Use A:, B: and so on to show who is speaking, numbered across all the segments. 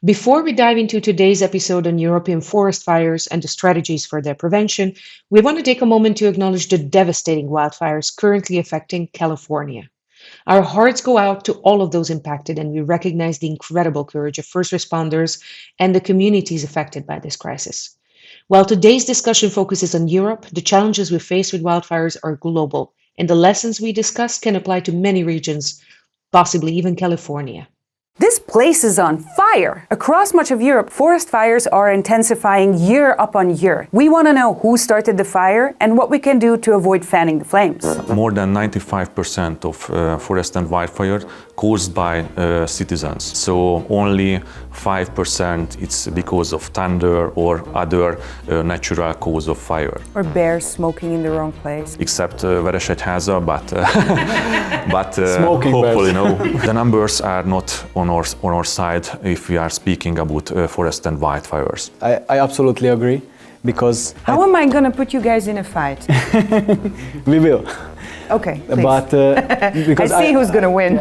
A: Before we dive into today's episode on European forest fires and the strategies for their prevention, we want to take a moment to acknowledge the devastating wildfires currently affecting California. Our hearts go out to all of those impacted, and we recognize the incredible courage of first responders and the communities affected by this crisis. While today's discussion focuses on Europe, the challenges we face with wildfires are global, and the lessons we discuss can apply to many regions, possibly even California.
B: This place is on fire! Across much of Europe, forest fires are intensifying year upon year. We want to know who started the fire and what we can do to avoid fanning the flames.
C: More than 95% of forest and wildfire caused by citizens. So only 5% it's because of thunder or other natural cause of fire.
B: Or bears smoking in the wrong place.
C: Except Veresegyháza, but
D: Smoking
C: hopefully
D: bears.
C: no. The numbers are not on our side if we are speaking about forest and wildfires.
D: I absolutely agree, because
B: How am I going to put you guys in a fight?
D: we will.
B: Okay, please.
D: But because
B: I see who's going to win.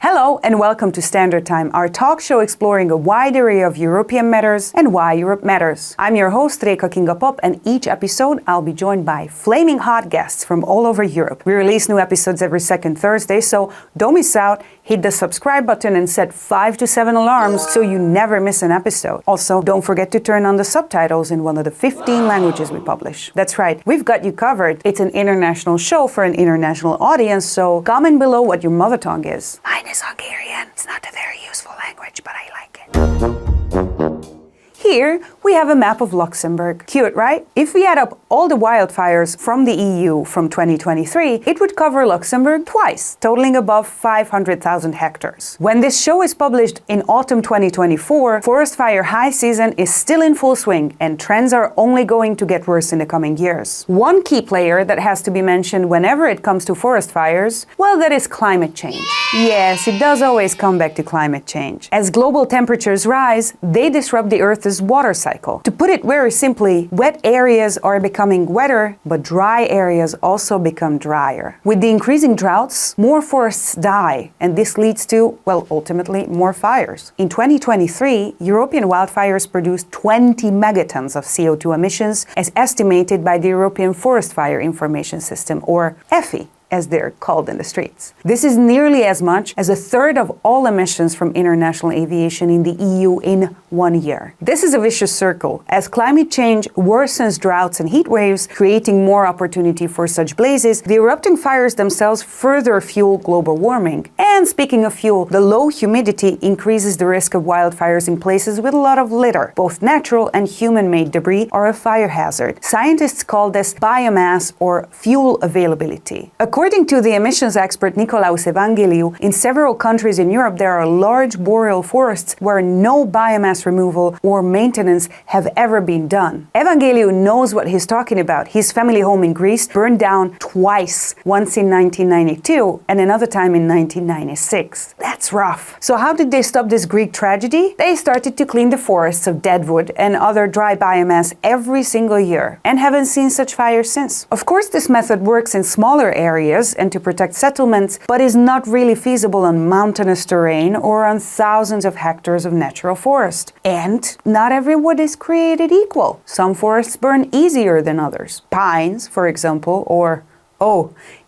B: Hello and welcome to Standard Time, our talk show exploring a wide array of European matters and why Europe matters. I'm your host, Réka Kinga-Pop, and each episode I'll be joined by flaming hot guests from all over Europe. We release new episodes every second Thursday, so don't miss out. Hit the subscribe button and set 5 to 7 alarms so you never miss an episode. Also, don't forget to turn on the subtitles in one of the 15 languages we publish. That's right, we've got you covered. It's an international show for an international audience, so comment below what your mother tongue is. Mine is Hungarian. It's not a very useful language, but I like it. Here, we have a map of Luxembourg. Cute, right? If we add up all the wildfires from the EU from 2023, it would cover Luxembourg twice, totaling above 500,000 hectares. When this show is published in autumn 2024, forest fire high season is still in full swing, and trends are only going to get worse in the coming years. One key player that has to be mentioned whenever it comes to forest fires, well, that is climate change. Yes, it does always come back to climate change. As global temperatures rise, they disrupt the Earth's water cycle. To put it very simply, wet areas are becoming wetter, but dry areas also become drier. With the increasing droughts, more forests die, and this leads to, well, ultimately, more fires. In 2023, European wildfires produced 20 megatons of CO2 emissions, as estimated by the European Forest Fire Information System, or EFI, as they're called in the streets. This is nearly as much as a third of all emissions from international aviation in the EU in 1 year. This is a vicious circle. As climate change worsens droughts and heat waves, creating more opportunity for such blazes, the erupting fires themselves further fuel global warming. And speaking of fuel, the low humidity increases the risk of wildfires in places with a lot of litter. Both natural and human-made debris are a fire hazard. Scientists call this biomass or fuel availability. According to the emissions expert Nicolaus Evangeliu, in several countries in Europe there are large boreal forests where no biomass removal or maintenance have ever been done. Evangeliu knows what he's talking about. His family home in Greece burned down twice, once in 1992 and another time in 1996. That's rough. So how did they stop this Greek tragedy? They started to clean the forests of deadwood and other dry biomass every single year and haven't seen such fires since. Of course, this method works in smaller areas and to protect settlements, but is not really feasible on mountainous terrain or on thousands of hectares of natural forest. And not every wood is created equal. Some forests burn easier than others. Pines, for example, or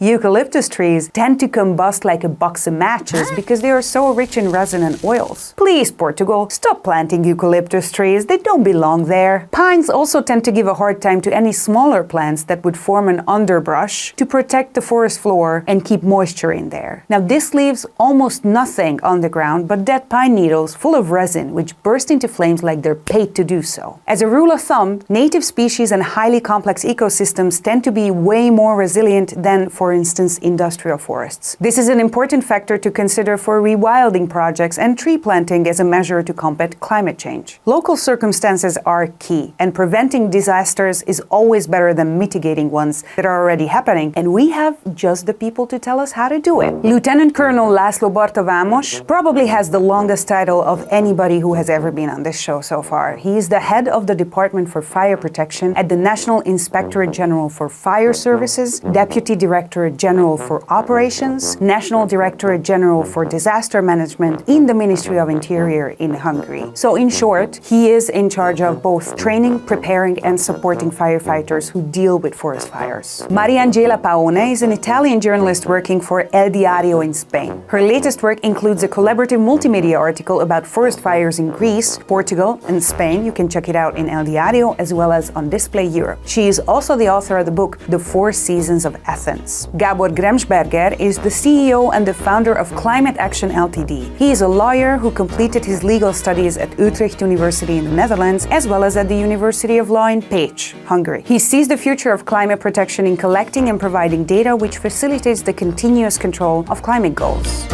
B: eucalyptus trees tend to combust like a box of matches because they are so rich in resin and oils. Please, Portugal, stop planting eucalyptus trees. They don't belong there. Pines also tend to give a hard time to any smaller plants that would form an underbrush to protect the forest floor and keep moisture in there. Now, this leaves almost nothing on the ground but dead pine needles full of resin, which burst into flames like they're paid to do so. As a rule of thumb, native species and highly complex ecosystems tend to be way more resilient resilient than, for instance, industrial forests. This is an important factor to consider for rewilding projects and tree planting as a measure to combat climate change. Local circumstances are key, and preventing disasters is always better than mitigating ones that are already happening, and we have just the people to tell us how to do it. Lieutenant Colonel László Barta-Vámos probably has the longest title of anybody who has ever been on this show so far. He is the head of the Department for Fire Protection at the National Inspectorate General for Fire Services, Deputy Directorate General for Operations, National Directorate General for Disaster Management in the Ministry of Interior in Hungary. So in short, he is in charge of both training, preparing and supporting firefighters who deal with forest fires. Mariangela Paone is an Italian journalist working for El Diario in Spain. Her latest work includes a collaborative multimedia article about forest fires in Greece, Portugal and Spain. You can check it out in El Diario as well as on Display Europe. She is also the author of the book The Four Seasons of Athens. Gabor Gremsberger is the CEO and the founder of Climate Action Ltd. He is a lawyer who completed his legal studies at Utrecht University in the Netherlands as well as at the University of Law in Pécs, Hungary. He sees the future of climate protection in collecting and providing data which facilitates the continuous control of climate goals.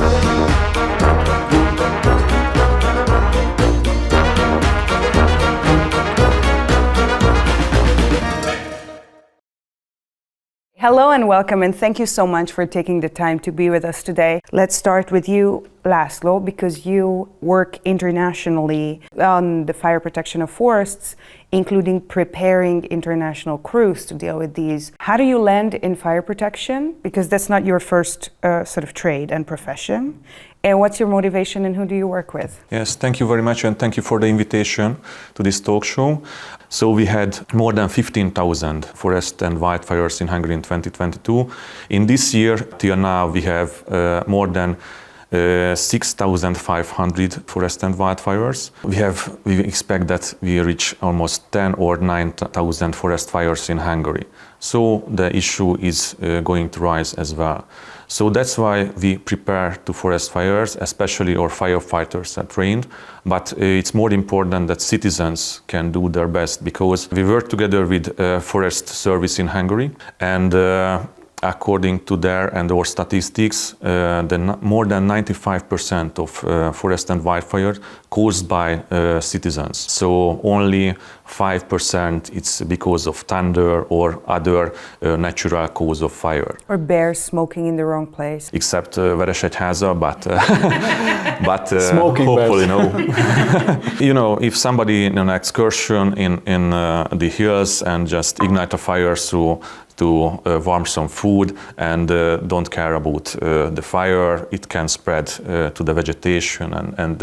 B: Hello and welcome, and thank you so much for taking the time to be with us today. Let's start with you, László, because you work internationally on the fire protection of forests, including preparing international crews to deal with these. How do you land in fire protection? Because that's not your first sort of trade and profession. And what's your motivation and who do you work with?
C: Yes, thank you very much, and thank you for the invitation to this talk show. So we had more than 15,000 forest and wildfires in Hungary in 2022. In this year, till now, we have more than 6,500 forest and wildfires. We expect that we reach almost 10 or 9,000 forest fires in Hungary. So the issue is going to rise as well. So that's why we prepare to forest fires, especially our firefighters are trained. But it's more important that citizens can do their best, because we work together with Forest Service in Hungary, and according to their and our statistics, more than 95% of forest and wildfire caused by citizens. So only 5% it's because of thunder or other natural cause of fire.
B: Or bears smoking in the wrong place.
C: Except Veresegyháza, but
D: Smoking
C: hopefully
D: bears.
C: no. You know, if somebody in an excursion in the hills and just ignite a fire to warm some food and don't care about the fire, it can spread to the vegetation and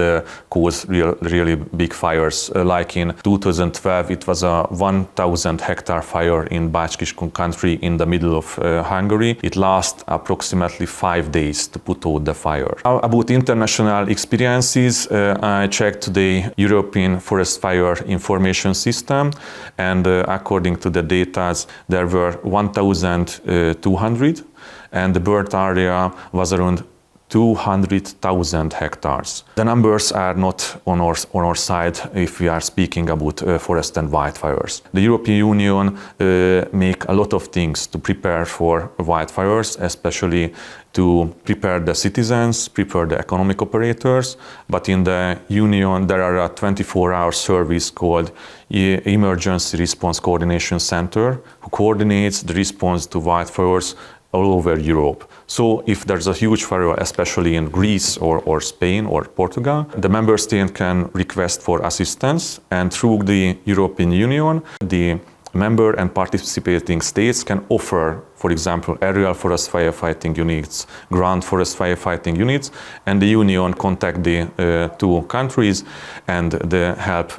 C: cause really big fires. Like in 2012, it was a 1,000 hectare fire in Bács-Kiskun country in the middle of Hungary. It lasted approximately 5 days to put out the fire. About international experiences, I checked the European Forest Fire Information System, and according to the data, there were 1,200, and the bird area was around 200,000 hectares. The numbers are not on our side if we are speaking about forest and wildfires. The European Union make a lot of things to prepare for wildfires, especially to prepare the citizens, prepare the economic operators. But in the Union, there are a 24-hour service called Emergency Response Coordination Center, who coordinates the response to wildfires all over Europe. So if there's a huge fire, especially in Greece or Spain or Portugal, the member state can request for assistance, and through the European Union, the member and participating states can offer, for example, aerial forest firefighting units, ground forest firefighting units, and the Union contact the two countries, and the help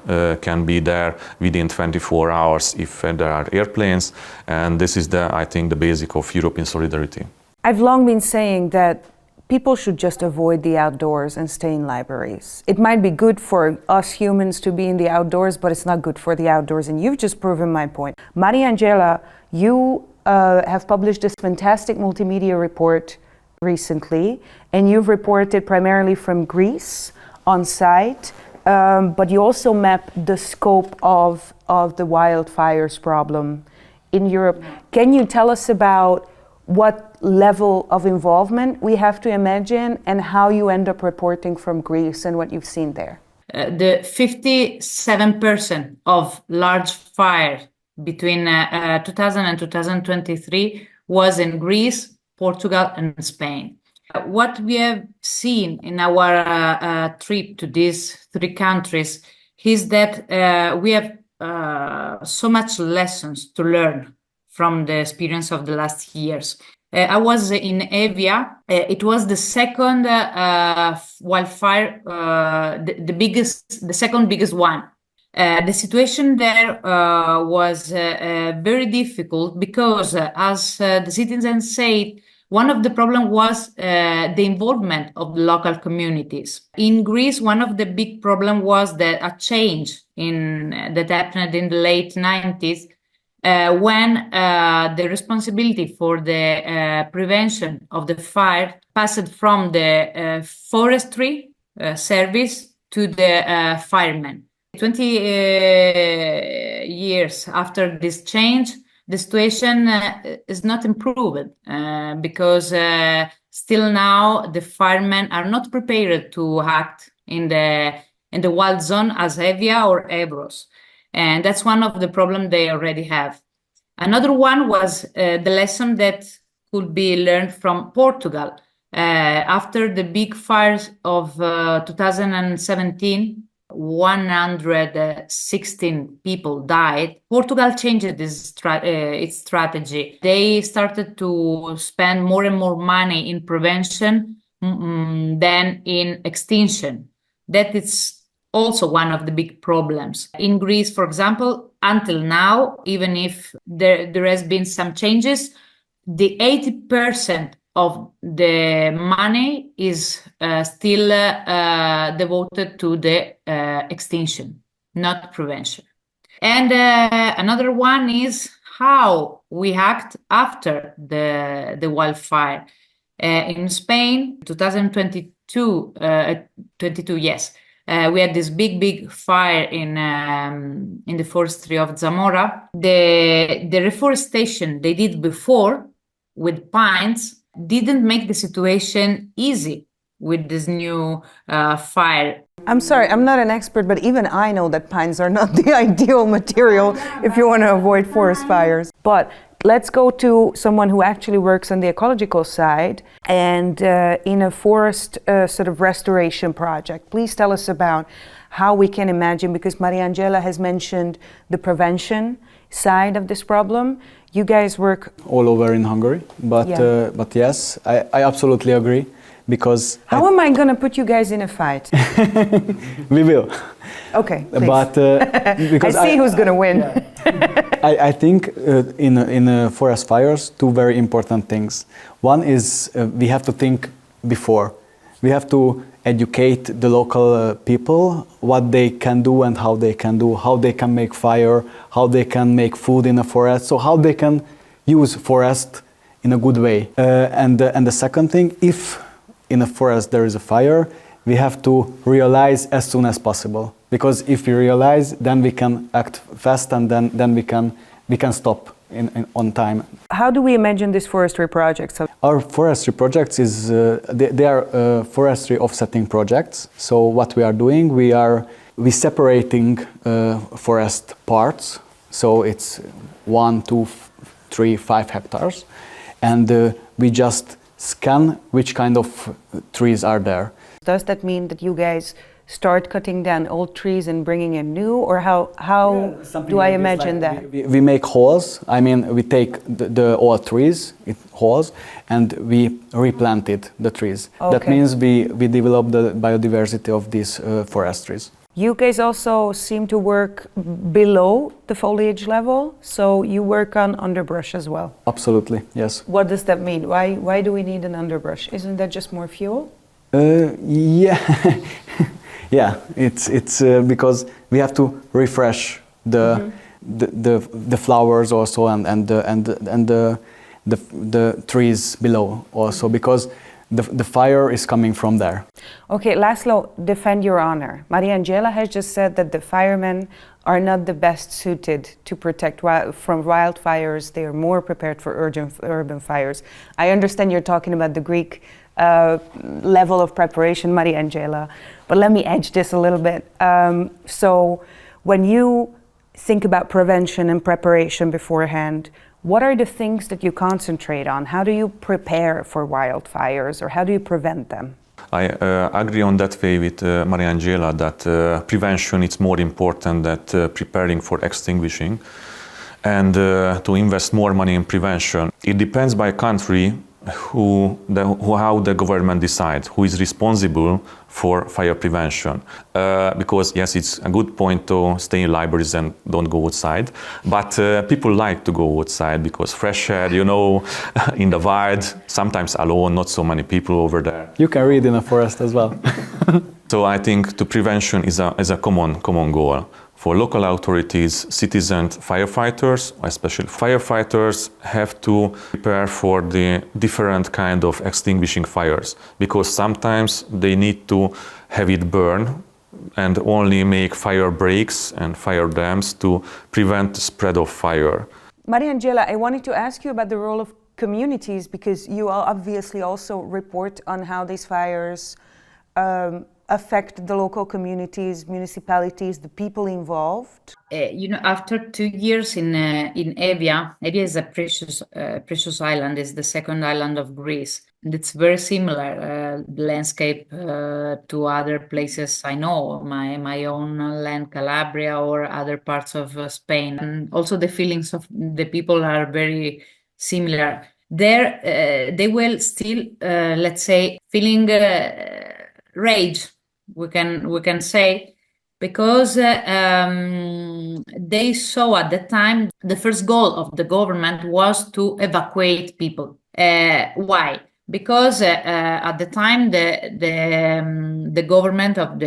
C: can be there within 24 hours if there are airplanes. And this is, I think, the basic of European solidarity.
B: I've long been saying that people should just avoid the outdoors and stay in libraries. It might be good for us humans to be in the outdoors, but it's not good for the outdoors, and you've just proven my point. Mariangela, you have published this fantastic multimedia report recently, and you've reported primarily from Greece on site, but you also map the scope of the wildfires problem in Europe. Can you tell us about what level of involvement we have to imagine and how you end up reporting from Greece and what you've seen there?
E: The 57% of large fire between 2000 and 2023 was in Greece, Portugal, and Spain. What we have seen in our trip to these three countries is that we have so much lessons to learn from the experience of the last years. I was in Evia. It was the second wildfire, the second biggest one. The situation there was very difficult because, as the citizens said, one of the problems was the involvement of the local communities. In Greece, one of the big problems was that a change that happened in the late 90s when the responsibility for the prevention of the fire passed from the forestry service to the firemen. 20 years after this change, the situation is not improved because still now the firemen are not prepared to act in the wild zone as Evia or Evros. And that's one of the problems they already have. Another one was the lesson that could be learned from Portugal. After the big fires of 2017, 116 people died. Portugal changed its strategy. They started to spend more and more money in prevention than in extinction. That is also one of the big problems. In Greece, for example, until now, even if there has been some changes, the 80% of the money is still devoted to the extinction, not prevention. And another one is how we act after the wildfire. In Spain, 2022, yes. We had this big fire in the forestry of Zamora. The reforestation they did before with pines didn't make the situation easy with this new fire.
B: I'm sorry, I'm not an expert, but even I know that pines are not the ideal material if you want to avoid forest fires. But let's go to someone who actually works on the ecological side and in a forest sort of restoration project. Please tell us about how we can imagine, because Mariangela has mentioned the prevention side of this problem. You guys work
D: all over in Hungary, but yes, I absolutely agree, because
B: how am I going to put you guys in a fight?
D: We will.
B: Okay, please.
D: But because
B: I see who's going to win.
D: I think in forest fires, two very important things. One is we have to think before. We have to educate the local people what they can do and how they can do, how they can make fire, how they can make food in a forest, so how they can use forest in a good way. And the second thing, if in a forest there is a fire, we have to realize as soon as possible. Because if we realize, then we can act fast, and then we can stop on time.
B: How do we imagine these forestry projects?
D: Our forestry projects they are forestry offsetting projects. So what we are doing, we separating forest parts. So it's 1, 2, 3, 5 hectares, and we just scan which kind of trees are there.
B: Does that mean that you guys start cutting down old trees and bringing in new, or how do I imagine that?
D: We make holes. I mean, we take the old trees, holes, and we replanted the trees. Okay. That means we develop the biodiversity of these forest trees.
B: You guys also seem to work below the foliage level, so you work on underbrush as well.
D: Absolutely, yes.
B: What does that mean? Why do we need an underbrush? Isn't that just more fuel?
D: Yeah. Yeah, it's because we have to refresh the flowers also and the trees below also, because the fire is coming from there.
B: Okay, László, defend your honor. Mariangela has just said that the firemen are not the best suited to protect from wildfires. They are more prepared for urban fires. I understand you're talking about the Greek level of preparation, Mariangela, but let me edge this a little bit. So when you think about prevention and preparation beforehand, what are the things that you concentrate on? How do you prepare for wildfires, or how do you prevent them?
C: I agree on that way with Mariangela that prevention is more important than preparing for extinguishing, and to invest more money in prevention. It depends by country how the government decides who is responsible for fire prevention. Because yes, it's a good point to stay in libraries and don't go outside, but people like to go outside because fresh air, you know, in the wild, sometimes alone, not so many people over there.
D: You can read in a forest as well.
C: So I think the prevention is a common goal. For local authorities, citizens, firefighters, especially firefighters, have to prepare for the different kind of extinguishing fires, because sometimes they need to have it burn and only make fire breaks and fire dams to prevent the spread of fire.
B: Mariangela, I wanted to ask you about the role of communities, because you obviously also report on how these fires affect the local communities, municipalities, the people involved.
E: After 2 years in Evia is a precious island. It's the second island of Greece, and it's very similar landscape to other places I know, my own land, Calabria, or other parts of Spain. And also the feelings of the people are very similar. There, they will still, let's say, feeling rage. We can say, because they saw at the time the first goal of the government was to evacuate people. Why? Because at the time the government of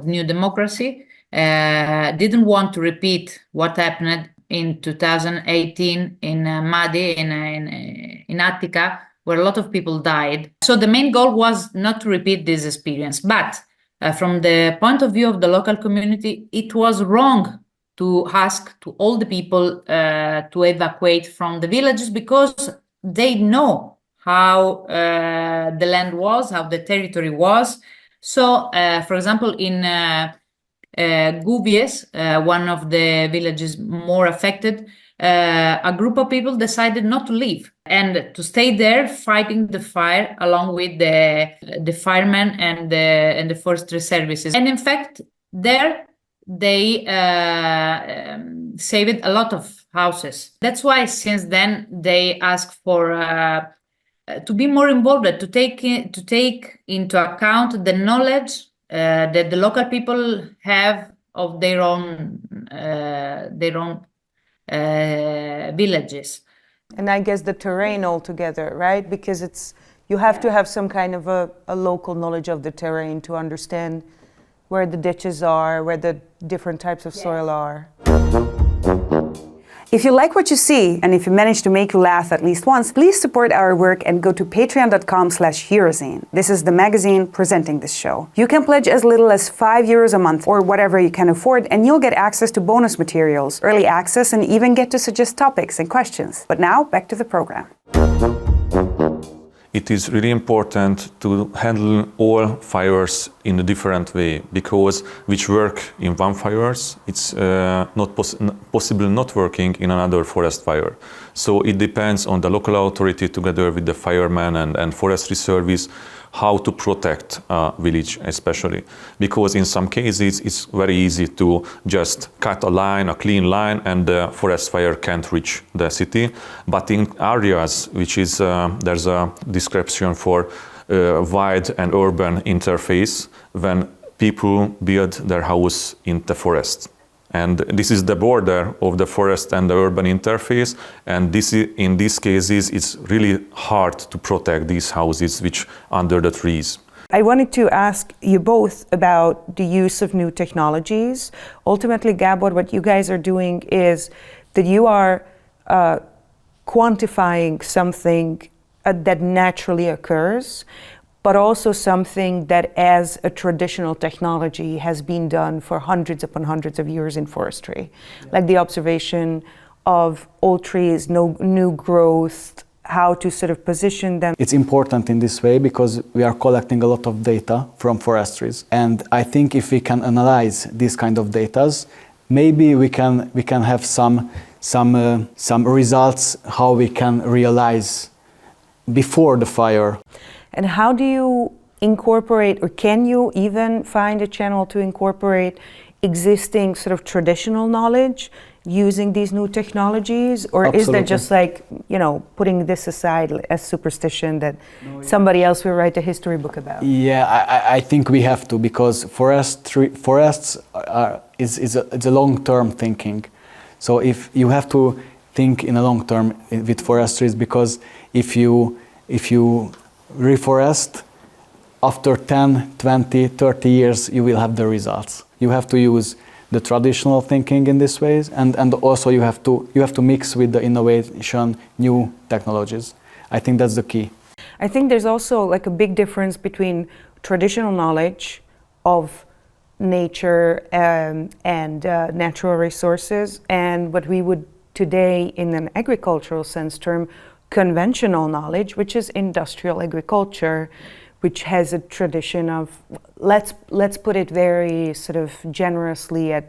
E: New Democracy didn't want to repeat what happened in 2018 in Madi in Attica, where a lot of people died. So the main goal was not to repeat this experience, but from the point of view of the local community, it was wrong to ask to all the people to evacuate from the villages, because they know how the land was, how the territory was. So, for example, in Guvies, one of the villages more affected, a group of people decided not to leave and to stay there fighting the fire along with the firemen and the forestry services. And in fact, there they saved a lot of houses. That's why since then they ask for to be more involved, to take into account the knowledge that the local people have of their own villages.
B: And I guess the terrain altogether, right? Because you have to have some kind of a local knowledge of the terrain to understand where the ditches are, where the different types of soil are. If you like what you see, and if you manage to make you laugh at least once, please support our work and go to patreon.com/Eurozine. This is the magazine presenting this show. You can pledge as little as €5 a month, or whatever you can afford, and you'll get access to bonus materials, early access, and even get to suggest topics and questions. But now, back to the program.
C: It is really important to handle all fires in a different way, because which work in one fires, it's not possible not working in another forest fire. So it depends on the local authority together with the firemen and forestry service how to protect a village, especially. Because in some cases it's very easy to just cut a clean line, and the forest fire can't reach the city. But in areas which is, there's a description for wide and urban interface, when people build their house in the forest. And this is the border of the forest and the urban interface, and in these cases it's really hard to protect these houses which under the trees.
B: I wanted to ask you both about the use of new technologies. Ultimately, Gabor, what you guys are doing is that you are quantifying something that naturally occurs, but also something that as a traditional technology has been done for hundreds upon hundreds of years in forestry, like the observation of old trees, no new growth, how to sort of position them.
D: It's important in this way because we are collecting a lot of data from forestries. And I think if we can analyze these kind of data, maybe we can have some results how we can realize before the fire.
B: And how do you incorporate, or can you even find a channel to incorporate existing sort of traditional knowledge using these new technologies? Or
D: Absolutely.
B: Is that just like, putting this aside as superstition that somebody else will write a history book about?
D: Yeah, I think we have to, because forests it's a long-term thinking. So if you have to think in a long term with forestries, because if you reforest, after 10, 20, 30 years, you will have the results. You have to use the traditional thinking in this ways, and also you have to mix with the innovation, new technologies. I think that's the key.
B: I think there's also like a big difference between traditional knowledge of nature and natural resources and what we would today in an agricultural sense term conventional knowledge, which is industrial agriculture, which has a tradition of, let's put it very sort of generously at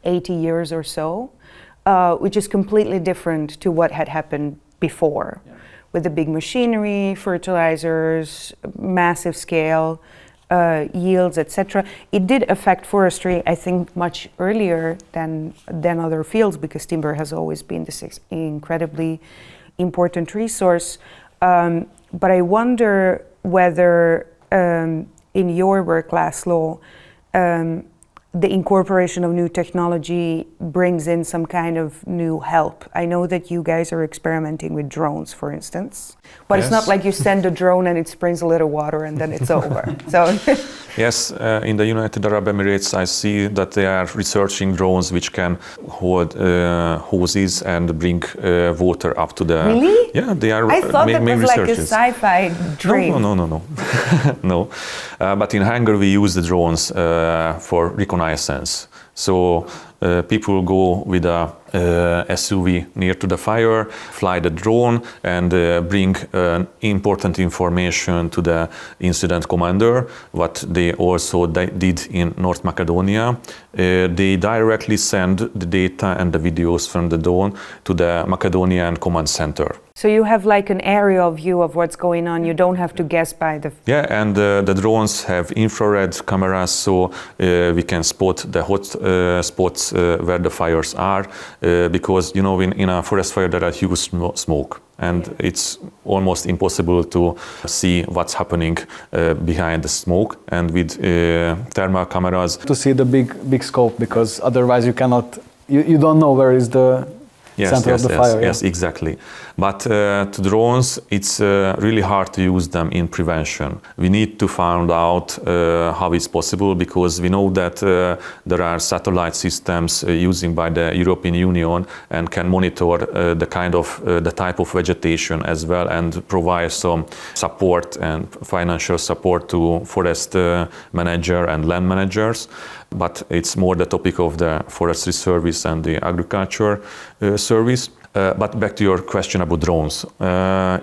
B: 80 years or so, which is completely different to what had happened before, with the big machinery, fertilizers, massive scale, yields, etc. It did affect forestry, I think, much earlier than other fields, because timber has always been this incredibly important resource. But I wonder whether in your work, László, the incorporation of new technology brings in some kind of new help. I know that you guys are experimenting with drones, for instance, but yes. It's not like you send a drone and it springs a little water and then it's over. So
C: yes, in the United Arab Emirates, I see that they are researching drones which can hold hoses and bring water up to the...
B: Really?
C: Yeah, they are.
B: I thought that was like a sci-fi dream.
C: No. No. But in Hungary, we use the drones for reconnaissance. So people go with a SUV near to the fire, fly the drone, and bring important information to the incident commander. What they also did in North Macedonia, they directly send the data and the videos from the drone to the Macedonian command center.
B: So you have like an aerial view of what's going on. You don't have to guess by the...
C: Yeah, and the drones have infrared cameras, so we can spot the hot spots where the fires are, because, in a forest fire there are huge smoke, and it's almost impossible to see what's happening behind the smoke. And with thermal cameras...
D: To see the big scope, because otherwise you cannot... You don't know where is the... center of the fire.
C: Yes, exactly. But to drones, it's really hard to use them in prevention. We need to find out how it's possible, because we know that there are satellite systems using by the European Union and can monitor the type of vegetation as well, and provide some support and financial support to forest manager and land managers. But it's more the topic of the Forestry Service and the Agriculture Service. But back to your question about drones.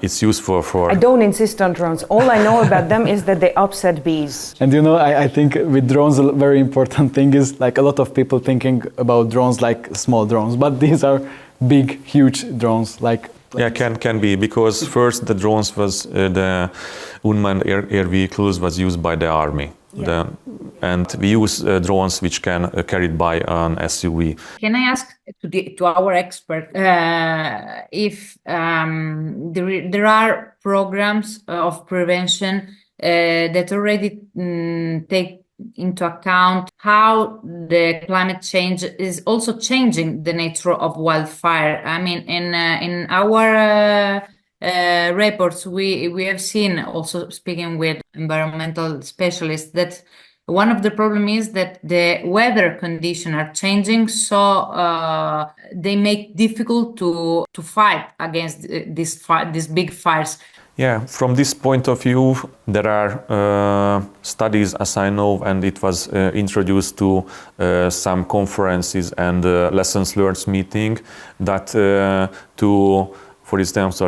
C: It's useful for...
B: I don't insist on drones. All I know about them is that they upset bees.
D: And I think with drones, a very important thing is like a lot of people thinking about drones like small drones, but these are big, huge drones.
C: Yeah, can be, because first the drones was the unmanned air vehicles was used by the army. Yeah. And we use drones which can carried by an SUV.
E: Can I ask to our expert if there are programs of prevention that already take into account how the climate change is also changing the nature of wildfire? I mean, in our reports, we have seen, also speaking with environmental specialists, that One of the problem is that the weather conditions are changing, so they make difficult to fight against these big fires.
C: Yeah, from this point of view, there are studies, as I know, and it was introduced to some conferences and lessons learned meeting, that for instance,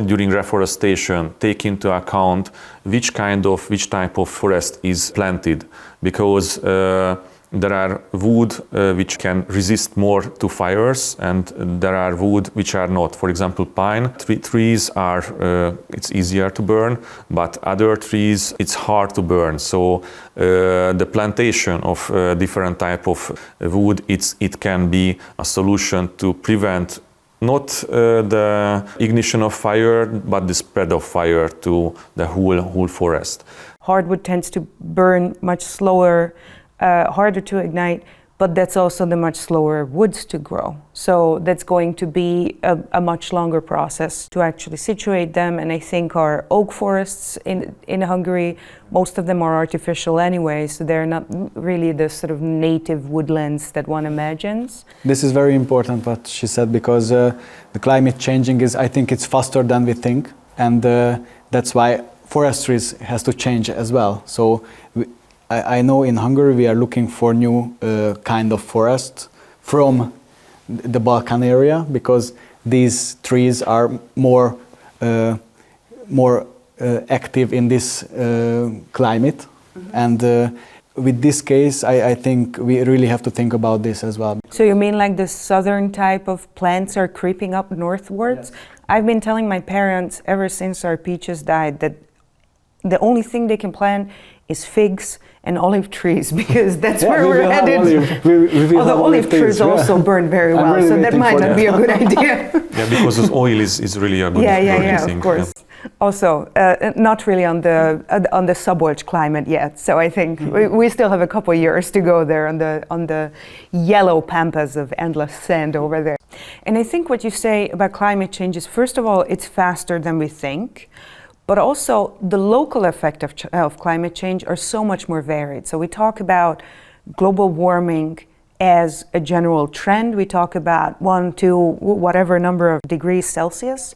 C: during reforestation, take into account which type of forest is planted, because there are wood which can resist more to fires, and there are wood which are not. For example, pine trees are it's easier to burn, but other trees it's hard to burn. So the plantation of different type of wood, it can be a solution to prevent not the ignition of fire, but the spread of fire to the whole forest.
B: Hardwood tends to burn much slower, harder to ignite, but that's also the much slower woods to grow. So that's going to be a much longer process to actually situate them. And I think our oak forests in Hungary, most of them are artificial anyway, so they're not really the sort of native woodlands that one imagines.
D: This is very important what she said, because the climate changing I think it's faster than we think, and that's why forestry has to change as well. So I know in Hungary we are looking for new kind of forest from the Balkan area, because these trees are more active in this climate. Mm-hmm. And with this case, I think we really have to think about this as well.
B: So you mean like the southern type of plants are creeping up northwards? Yes. I've been telling my parents ever since our peaches died that the only thing they can plant is figs and olive trees, because that's where we're headed. Although olive trees also burn very well, really, so that might not be a good idea.
C: Yeah, because the oil is really a good thing.
B: Of course. Yeah. Also, not really on the subwatch climate yet. So I think we still have a couple years to go there on the yellow pampas of endless sand over there. And I think what you say about climate change is, first of all, it's faster than we think. But also the local effect of climate change are so much more varied. So we talk about global warming as a general trend. We talk about 1, 2, whatever number of degrees Celsius.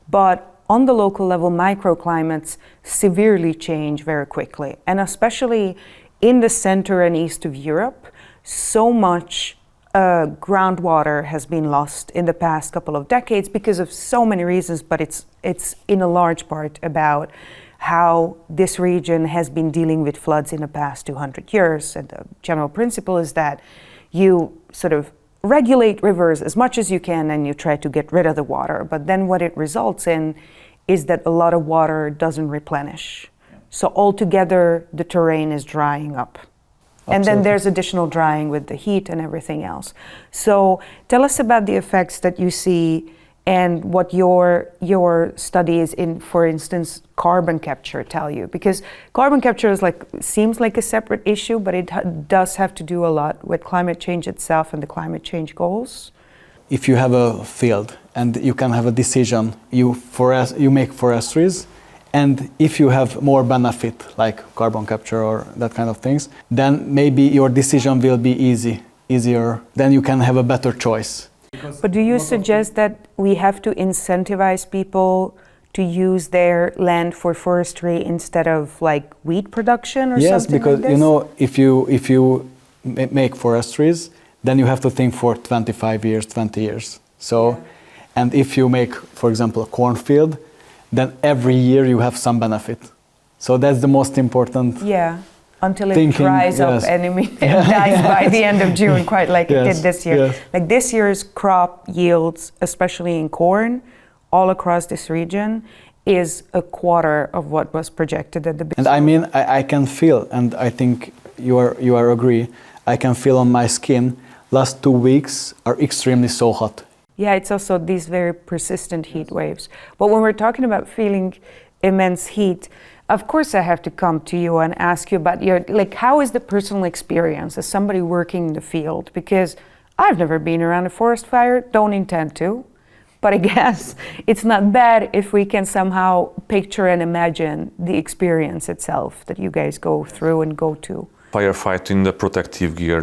B: But on the local level, microclimates severely change very quickly. And especially in the center and east of Europe, so much groundwater has been lost in the past couple of decades because of so many reasons, but it's in a large part about how this region has been dealing with floods in the past 200 years. And the general principle is that you sort of regulate rivers as much as you can and you try to get rid of the water. But then what it results in is that a lot of water doesn't replenish. So altogether, the terrain is drying up. And then there's additional drying with the heat and everything else. So tell us about the effects that you see and what your studies in, for instance, carbon capture tell you. Because carbon capture seems like a separate issue, but it does have to do a lot with climate change itself and the climate change goals.
D: If you have a field and you can have a decision, you make forestries. And if you have more benefit, like carbon capture or that kind of things, then maybe your decision will be easier. Then you can have a better choice.
B: But do you suggest that we have to incentivize people to use their land for forestry instead of like wheat production or something like this? Yes,
D: because if you make forestries, then you have to think for 25 years, 20 years. So, and if you make, for example, a cornfield, then every year you have some benefit. So that's the most important.
B: Yeah, until it dries up and it dies by the end of June, quite like it did this year. Yes. Like this year's crop yields, especially in corn, all across this region, is a quarter of what was projected at the beginning.
D: And I mean, I can feel, and I think you are agree, I can feel on my skin, last 2 weeks are extremely so hot.
B: Yeah, it's also these very persistent heat waves. But when we're talking about feeling immense heat, of course I have to come to you and ask you about how is the personal experience as somebody working in the field? Because I've never been around a forest fire, don't intend to. But I guess it's not bad if we can somehow picture and imagine the experience itself that you guys go through and go to.
C: firefighting, the protective gear,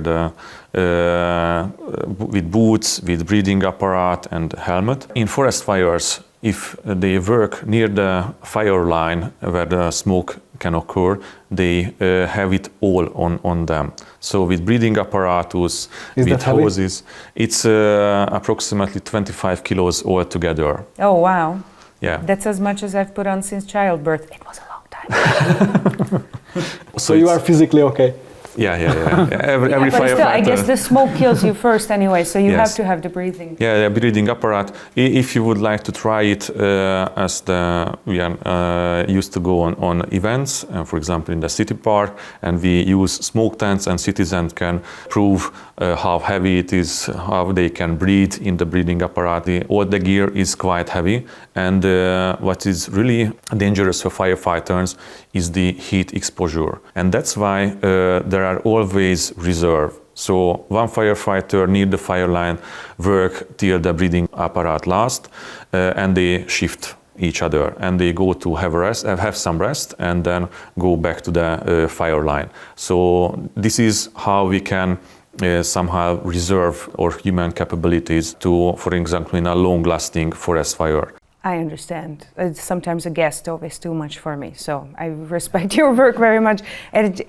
C: with boots, with breathing apparatus and helmet. In forest fires, if they work near the fire line where the smoke can occur, they have it all on them. So with breathing apparatus, with hoses, it's approximately 25 kilos altogether.
B: Oh, wow.
C: Yeah.
B: That's as much as I've put on since childbirth. It was a long time.
D: So you are physically okay?
C: Yeah. Every
B: but
C: firefighter.
B: still, I guess the smoke kills you first anyway, so you have to have the breathing.
C: Yeah, the breathing apparatus. If you would like to try it, we used to go on events, for example in the city park, and we use smoke tents, and citizens can prove how heavy it is, how they can breathe in the breathing apparatus. All the gear is quite heavy, and what is really dangerous for firefighters is the heat exposure, and that's why there are always reserve. So one firefighter near the fire line work till the breathing apparatus lasts, and they shift each other, and they go to have some rest, and then go back to the fire line. So this is how we can somehow reserve our human capabilities to, for example, in a long-lasting forest fire.
B: I understand. Sometimes a gas stove is too much for me, so I respect your work very much. And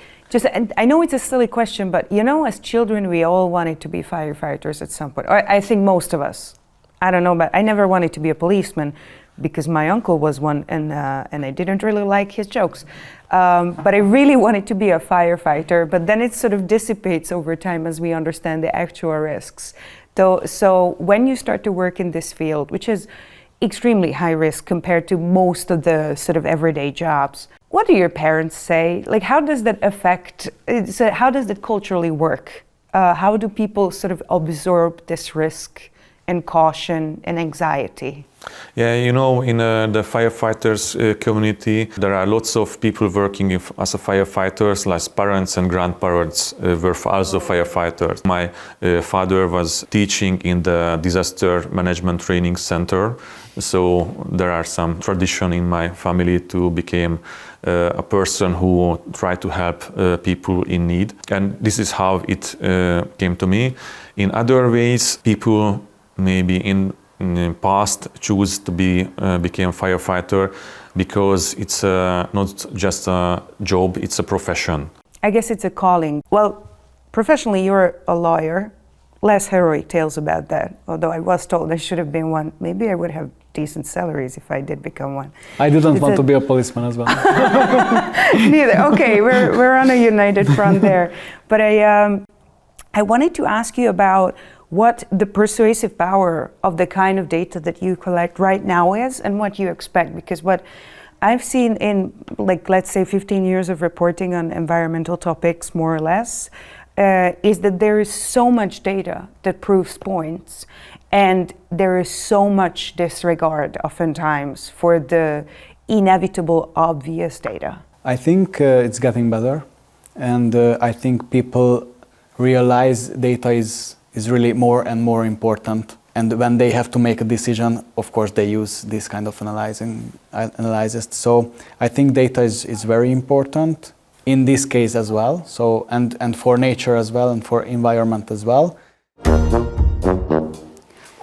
B: I know it's a silly question, but you know, as children, we all wanted to be firefighters at some point. I think most of us. I don't know, but I never wanted to be a policeman because my uncle was one, and I didn't really like his jokes. But I really wanted to be a firefighter, but then it sort of dissipates over time as we understand the actual risks. So when you start to work in this field, which is extremely high risk compared to most of the sort of everyday jobs, what do your parents say? Like, how does that affect, how does that culturally work? How do people sort of absorb this risk and caution and anxiety?
C: Yeah, you know, in the firefighters community, there are lots of people working as a firefighters, like parents and grandparents were also firefighters. My father was teaching in the disaster management training center, so there are some tradition in my family to become a person who try to help people in need, and this is how it came to me. In other ways, people maybe in the past choose to become firefighter because it's not just a job, it's a profession.
B: I guess it's a calling. Well, professionally you're a lawyer. Less heroic tales about that, although I was told I should have been one. Maybe I would have decent salaries if I did become one.
D: I didn't want to be a policeman as well.
B: Neither. Okay, we're on a united front there. But I wanted to ask you about what the persuasive power of the kind of data that you collect right now is and what you expect. Because what I've seen in, like, let's say 15 years of reporting on environmental topics, more or less, is that there is so much data that proves points, and there is so much disregard oftentimes for the inevitable obvious data.
D: I think it's getting better, and I think people realize data is really more and more important, and when they have to make a decision, of course they use this kind of analysis. So I think data is very important in this case as well, so and for nature as well, and for environment as well.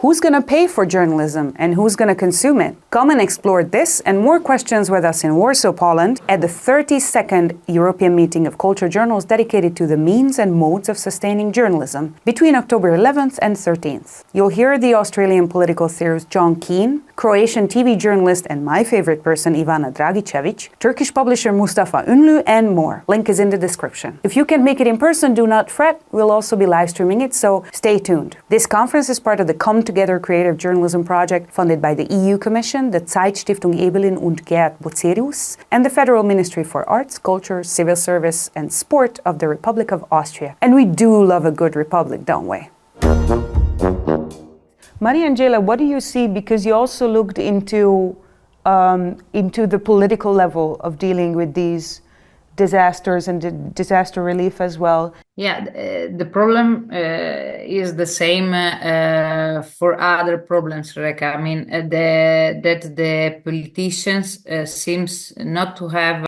B: Who's going to pay for journalism and who's going to consume it? Come and explore this and more questions with us in Warsaw, Poland, at the 32nd European Meeting of Culture Journals dedicated to the means and modes of sustaining journalism between October 11th and 13th. You'll hear the Australian political theorist John Keane, Croatian TV journalist and my favorite person Ivana Dragicevic, Turkish publisher Mustafa Ünlü, and more. Link is in the description. If you can't make it in person, do not fret. We'll also be live streaming it, so stay tuned. This conference is part of the Come Together Creative Journalism Project funded by the EU Commission, the Zeitstiftung Ebelin und Gerd Bucerius, and the Federal Ministry for Arts, Culture, Civil Service and Sport of the Republic of Austria. And we do love a good republic, don't we? Mariangela, what do you see? Because you also looked into the political level of dealing with these disasters and disaster relief as well.
E: Yeah, the problem is the same for other problems, Reka. I mean, that the politicians seems not to have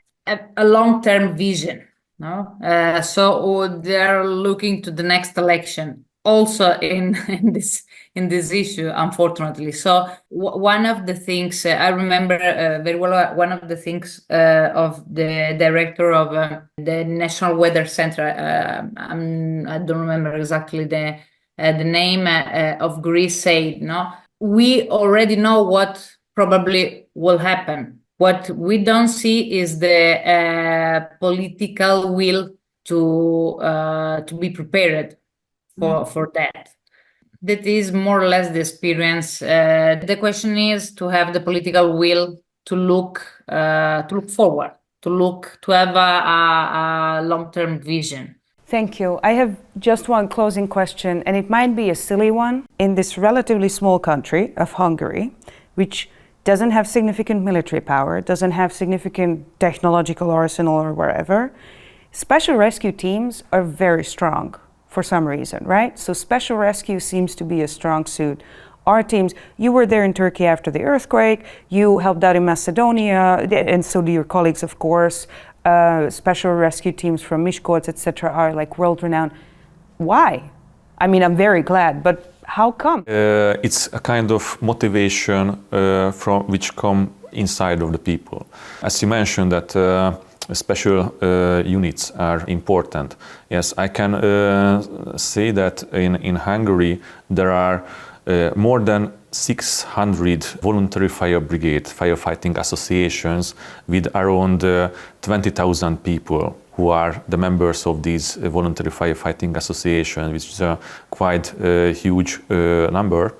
E: a long-term vision. No, so they're looking to the next election also in this issue, unfortunately. So one of the things I remember very well, one of the things of the director of the National Weather Center, I don't remember exactly the name of Greece, said, no, we already know what probably will happen. What we don't see is the political will to be prepared for that. That is more or less the experience. The question is to have the political will to look forward, to have a long-term vision.
B: Thank you. I have just one closing question, and it might be a silly one. In this relatively small country of Hungary, which doesn't have significant military power, doesn't have significant technological arsenal or wherever, special rescue teams are very strong for some reason, right? So special rescue seems to be a strong suit. Our teams, you were there in Turkey after the earthquake, you helped out in Macedonia, and so do your colleagues, of course. Special rescue teams from Miskolc, etc., are like world-renowned. Why? I mean, I'm very glad, but how come?
C: It's a kind of motivation from which come inside of the people. As you mentioned that special units are important. Yes, I can say that in Hungary there are more than 600 voluntary fire brigade firefighting associations with around 20,000 people who are the members of these voluntary firefighting associations, which is a quite huge number.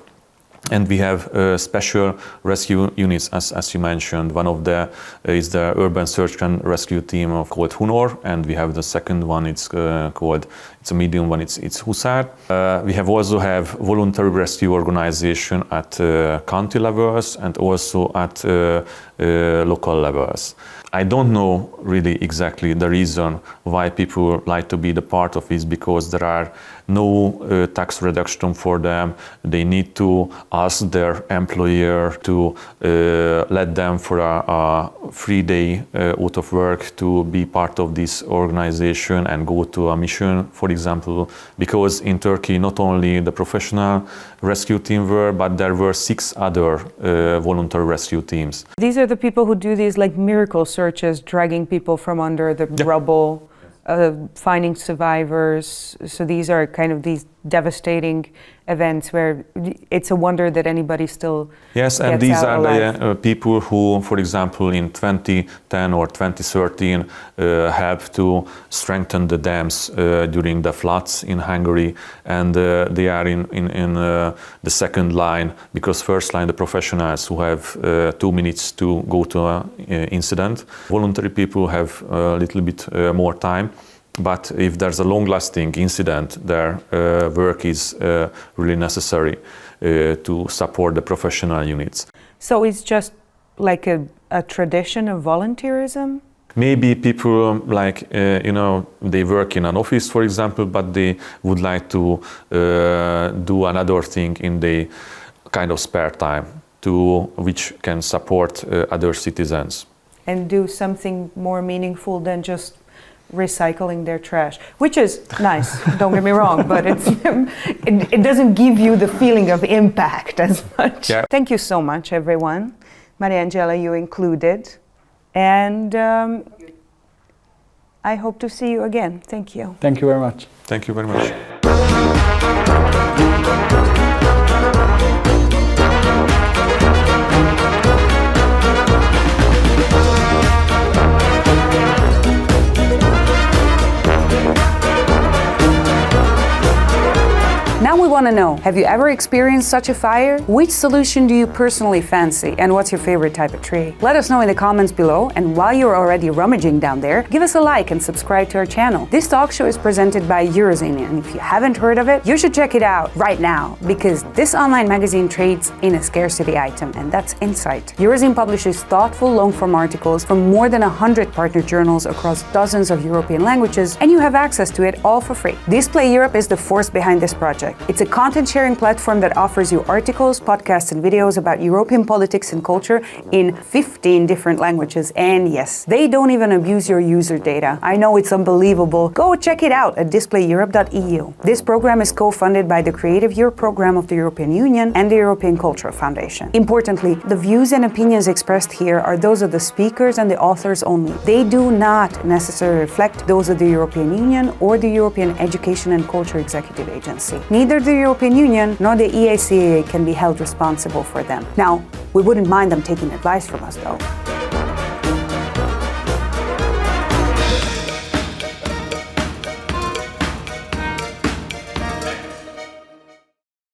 C: And we have special rescue units, as you mentioned. One of the is the urban search and rescue team called Hunor, and we have the second one. It's a medium one. It's Hussar. We have also have voluntary rescue organization at county levels and also at local levels. I don't know really exactly the reason why people like to be the part of this, because there are no tax reduction for them. They need to ask their employer to let them for a free day out of work to be part of this organization and go to a mission, for example, because in Turkey not only the professional rescue team were, but there were 6 other voluntary rescue teams.
B: These are the people who do these like miracle searches, dragging people from under the rubble, finding survivors. So these are kind of these devastating events where it's a wonder that anybody still
C: yes, and
B: gets
C: these
B: out
C: are
B: alive.
C: the people who, for example, in 2010 or 2013 helped to strengthen the dams during the floods in Hungary, and they are in the second line, because first line the professionals who have 2 minutes to go to an incident. Voluntary people have a little bit more time. But if there's a long-lasting incident, their work is really necessary to support the professional units.
B: So it's just like a tradition of volunteerism?
C: Maybe people like, they work in an office, for example, but they would like to do another thing in the kind of spare time, which can support other citizens.
B: And do something more meaningful than just recycling their trash, which is nice, don't get me wrong, but it doesn't give you the feeling of impact as much.
C: Yeah.
B: Thank you so much, everyone. Mariangela, you included. And I hope to see you again. Thank you.
D: Thank you very much.
C: Thank you very much.
B: Now we want to know, have you ever experienced such a fire? Which solution do you personally fancy? And what's your favorite type of tree? Let us know in the comments below, and while you're already rummaging down there, give us a like and subscribe to our channel. This talk show is presented by Eurozine, and if you haven't heard of it, you should check it out right now, because this online magazine trades in a scarcity item, and that's insight. Eurozine publishes thoughtful long-form articles from more than 100 partner journals across dozens of European languages, and you have access to it all for free. Display Europe is the force behind this project. It's a content sharing platform that offers you articles, podcasts, and videos about European politics and culture in 15 different languages. And yes, they don't even abuse your user data. I know it's unbelievable. Go check it out at displayeurope.eu. This program is co-funded by the Creative Europe program of the European Union and the European Cultural Foundation. Importantly, the views and opinions expressed here are those of the speakers and the authors only. They do not necessarily reflect those of the European Union or the European Education and Culture Executive Agency. Neither the European Union nor the EACA can be held responsible for them. Now, we wouldn't mind them taking advice from us though.